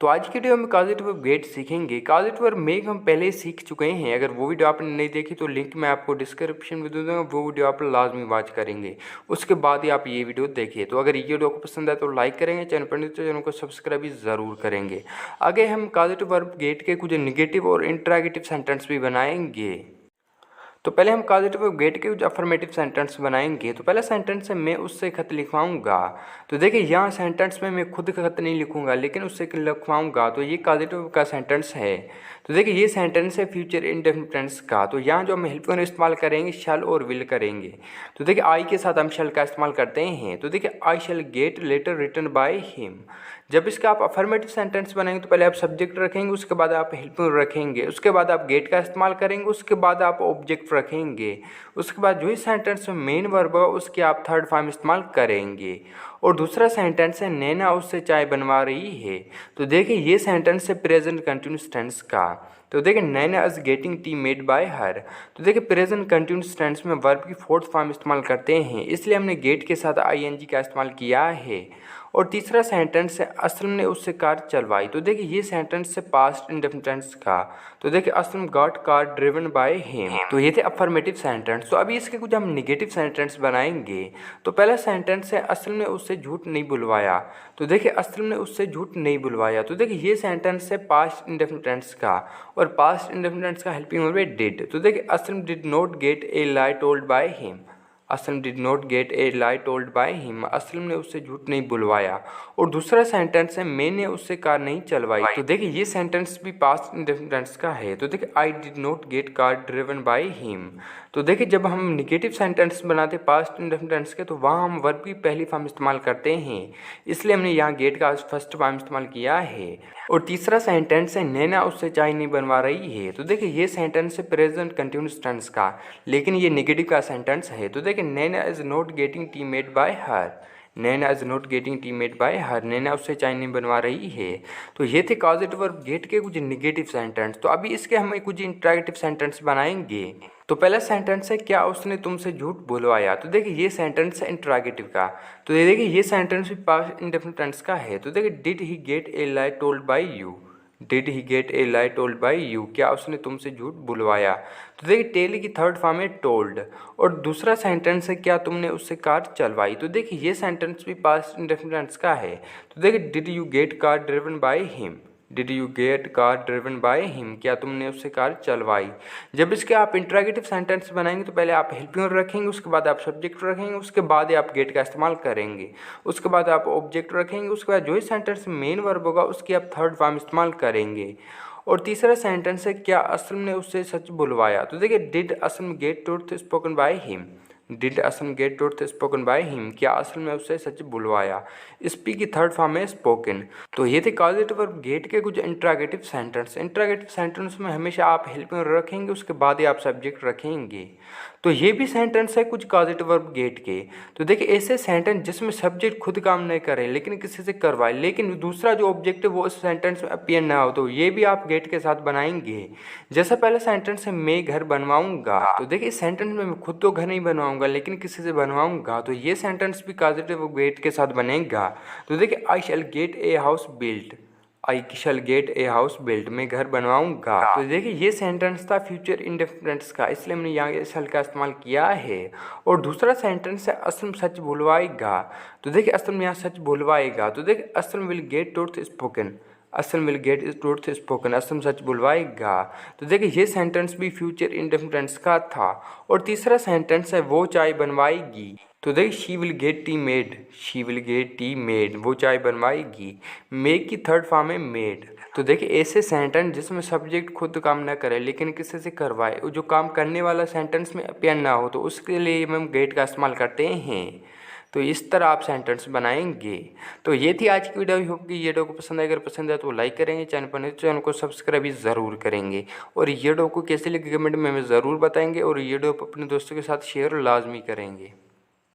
तो आज की वीडियो में कॉजेटिव वर्ब गेट सीखेंगे। कॉजेटिव वर्ब मेक हम पहले ही सीख चुके हैं। अगर वो वीडियो आपने नहीं देखी तो लिंक मैं आपको डिस्क्रिप्शन में दे दूँगा, वो वीडियो आप लाजमी वॉच करेंगे, उसके बाद ही आप ये वीडियो देखिए। तो अगर ये वीडियो को पसंद आए तो लाइक करेंगे, चैनल पर नहीं तो चैनल को सब्सक्राइब भी ज़रूर करेंगे। आगे हम कॉजेटिव वर्ब गेट के कुछ निगेटिव और इंटरोगेटिव सेंटेंस भी बनाएंगे। तो पहले हम कॉजेटिव वर्ब गेट के कुछ अफर्मेटिव सेंटेंस बनाएंगे। तो पहला सेंटेंस है मैं उससे खत लिखवाऊंगा। तो देखिए यहाँ सेंटेंस में मैं खुद खत नहीं लिखूंगा लेकिन उससे लिखवाऊंगा, तो ये कॉजेटिव का सेंटेंस है। तो देखिए ये सेंटेंस है फ्यूचर इंडेफिनिट टेंस का। तो यहाँ जो हम हेल्पिंग इस्तेमाल करेंगे शैल और विल करेंगे। तो देखिए आई के साथ हम शैल का इस्तेमाल करते हैं। तो देखिए I shall get letter written by him. जब इसका आप अफर्मेटिव सेंटेंस बनाएंगे तो पहले आप सब्जेक्ट रखेंगे, उसके बाद आप हेल्पिंग रखेंगे, उसके बाद आप गेट का इस्तेमाल करेंगे, उसके बाद आप ऑब्जेक्ट रखेंगे, उसके बाद जो ही सेंटेंस में मेन वर्ब होगा उसके आप थर्ड फॉर्म इस्तेमाल करेंगे। और दूसरा सेंटेंस है नैना उससे चाय बनवा रही है। तो देखिए ये सेंटेंस है प्रेजेंट कंटिन्यूस टेंस का। तो देखिए Naina is getting tea made by her. तो देखिए प्रेजेंट कंटिन्यूस टेंस में वर्ब की फोर्थ फॉर्म इस्तेमाल करते हैं, इसलिए हमने गेट के साथ आईएनजी का इस्तेमाल किया है। और तीसरा सेंटेंस है असलम ने उससे कार चलवाई। तो देखिए ये सेंटेंस है पास्ट इंडेफिनिट टेंस का। तो देखिए Aslam got car driven by him. तो ये थे अफर्मेटिव सेंटेंस। तो अभी इसके कुछ हम निगेटिव सेंटेंस बनाएंगे। तो पहला सेंटेंस है असलम ने उससे झूठ नहीं बुलवाया। तो देखिए असलम ने उससे झूठ नहीं बुलवाया। तो देखिए ये सेंटेंस है पास्ट इंडेफिनिट टेंस का, और पास्ट इंडेफिनिट टेंस का हेल्पिंग वर्ब है डिड। तो देखिए Aslam did not gate A lie told by him. Aslam did not gate A lie told by him. Aslam ने उससे झूठ नहीं बुलवाया। और दूसरा सेंटेंस है मैंने उससे कार नहीं चलवाई। तो देखिए ये सेंटेंस भी पास्ट इंडेफिनिट टेंस का है। तो देखिए I did not gate car driven by him. तो देखिए जब हम निगेटिव सेंटेंस बनाते पास्ट इंडेफिनिट टेंस के तो वहाँ हम वर्ब की पहली फॉर्म इस्तेमाल करते हैं, इसलिए हमने यहाँ गेट का फर्स्ट फॉर्म इस्तेमाल किया है। और तीसरा सेंटेंस है नैना उससे चाय नहीं बनवा रही है। तो देखिए ये सेंटेंस है प्रेजेंट कंटिन्यूस टेंस का, लेकिन ये नेगेटिव का सेंटेंस है। तो देखिए Naina is not getting tea made by her. Naina is not getting tea made by her. Naina उससे चाय नहीं बनवा रही है। तो ये थे कॉजेटिव वर्ब गेट के कुछ नेगेटिव सेंटेंस। तो अभी इसके हम कुछ इंटरोगेटिव सेंटेंस बनाएंगे। तो पहला सेंटेंस है क्या उसने तुमसे झूठ बुलवाया। तो देखिए ये सेंटेंस है इंटरोगेटिव का। तो ये देखिए ये सेंटेंस भी पास्ट इंडेफिनिट टेंस का है। तो देखिए did he gate A lie told by you. Did he gate A lie told by you, क्या उसने तुमसे झूठ बुलवाया। तो देखिए टेल की थर्ड फॉर्म है टोल्ड। और दूसरा सेंटेंस है क्या तुमने उससे कार चलवाई। तो देखिए ये सेंटेंस भी पास्ट इंडेफिनिट टेंस का है। तो देखिए did you get car driven by him. Did you get car driven by him, क्या तुमने उससे कार चलवाई। जब इसके आप इंटरोगेटिव सेंटेंस बनाएंगे तो पहले आप हेल्पिंग वर्ब रखेंगे, उसके बाद आप सब्जेक्ट रखेंगे, उसके बाद ही आप गेट का इस्तेमाल करेंगे, उसके बाद आप ऑब्जेक्ट रखेंगे, उसके बाद जो ही सेंटेंस मेन वर्ब होगा उसकी आप थर्ड फॉर्म इस्तेमाल करेंगे। और तीसरा सेंटेंस है क्या असलम ने उससे सच बुलवाया। तो देखिए did Aslam get truth spoken by him. Did Aslam get truth spoken by him, क्या असल में उससे सच बुलवाया। स्पीक की थर्ड फॉर्म है स्पोकन। तो ये थे कॉजेटिव वर्ब गेट के कुछ इंटरोगेटिव सेंटेंस। इंटरोगेटिव सेंटेंस में हमेशा आप हेल्पिंग वर्ब रखेंगे, उसके बाद ही आप सब्जेक्ट रखेंगे। तो ये भी सेंटेंस है कुछ कॉजेटिव वर्ब गेट के। तो देखिए ऐसे सेंटेंस जिसमें सब्जेक्ट खुद काम नहीं करे लेकिन किसी से करवाए, लेकिन दूसरा जो ऑब्जेक्ट है वो उस सेंटेंस में अपीयर ना हो, तो ये भी आप गेट के साथ बनाएंगे। जैसा पहला सेंटेंस है मैं घर बनवाऊंगा। तो देखिए इस सेंटेंस में मैं खुद तो घर नहीं बनवाऊंगा लेकिन किसी से बनवाऊंगा, तो ये सेंटेंस भी कॉजेटिव वर्ब गेट के साथ बनेगा। तो देखिए I shall get a house built. I shall get a house built, मैं घर बनवाऊंगा। तो देखिए ये सेंटेंस था फ्यूचर इंडेफिनिट का, इसलिए हमने यहाँ शैल का इस्तेमाल किया है। और दूसरा सेंटेंस है असलम सच बुलवाएगा। तो देखिए असलम यहाँ सच बुलवाएगा। तो देखिए Aslam will get truth spoken. Aslam will get truth spoken, Aslam सच बुलवाएगा। तो देखिए ये सेंटेंस भी फ्यूचर इंडेफिनिट का था। और तीसरा सेंटेंस है वो चाय बनवाएगी। तो देखिए she will get T made. She will get T made, वो चाय बनवाएगी। मेक की थर्ड फॉर्म है मेड। तो देखिए ऐसे सेंटेंस जिसमें सब्जेक्ट खुद काम ना करे लेकिन किसी से करवाए, जो काम करने वाला सेंटेंस में अपीयर ना हो, तो उसके लिए हम गेट का इस्तेमाल करते हैं। तो इस तरह आप सेंटेंस बनाएंगे। तो ये थी आज की वीडियो। होप कि ये वीडियो को पसंद आए, अगर पसंद है तो लाइक करेंगे, चैनल पर नहीं तो चैनल को सब्सक्राइब भी ज़रूर करेंगे। और ये वीडियो को कैसे लगे कमेंट में हमें ज़रूर बताएंगे, और ये वीडियो अपने दोस्तों के साथ शेयर लाजमी करेंगे।